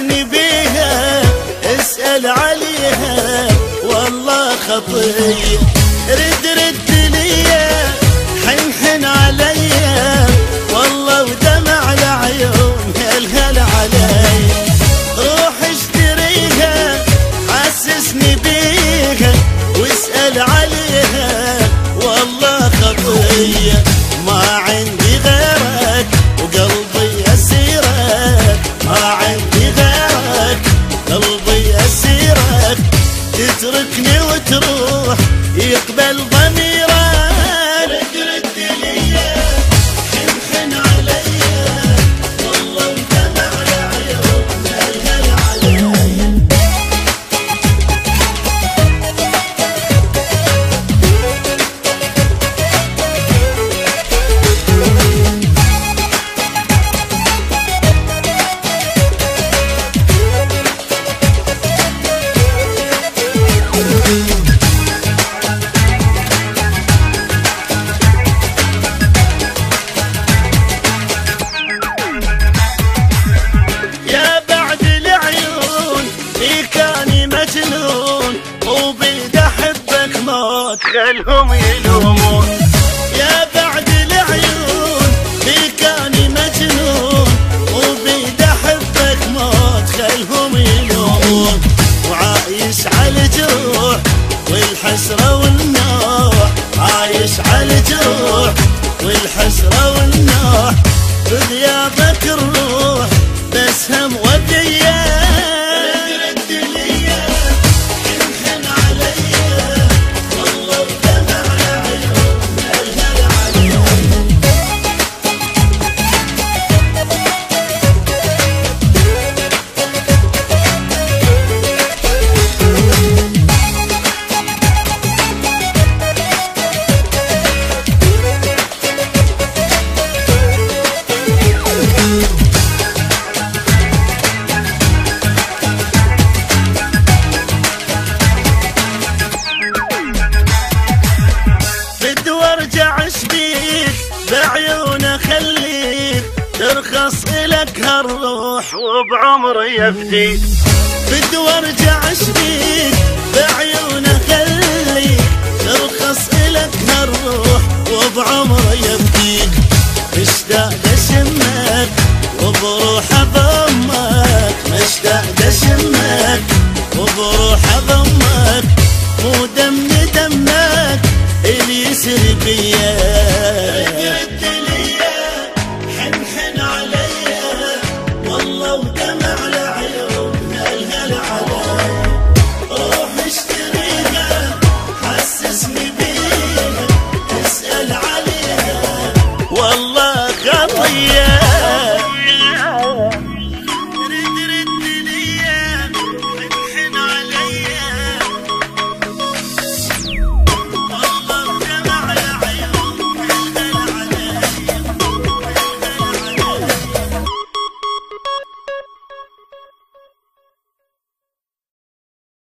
حسسني بيها اسأل عليها والله خطية. رد ليا حن عليا والله ودمع العيون هل علي. روح اشتريها حسسني بيها واسأل عليها والله خطية. ما عندي غيرك وقلبي أسيرك، ما عندي غيرك قلبي أسيرك. تتركني وتروح يقبل ضميرك. رد ليا حن عليا والله ودمع العيون هل علي. خلهم يلومون يا بعد العيون بكاني مجنون وبيد احبك موت. خلهم يلومون وعايش على الجروح والحسرة والنوح، عايش على الجروح والحسرة والنوح. بغيابك الروح بس هم وديا. بعيونه خليك ترخص إلك هالروح وبعمري يفديك. بدي وارجع اشبيك بعيونه خليك ترخص إلك هالروح وبعمري يفديك. مشتاق اشمك وبروح اضمك، مشتاق اشمك وبروح اضمك.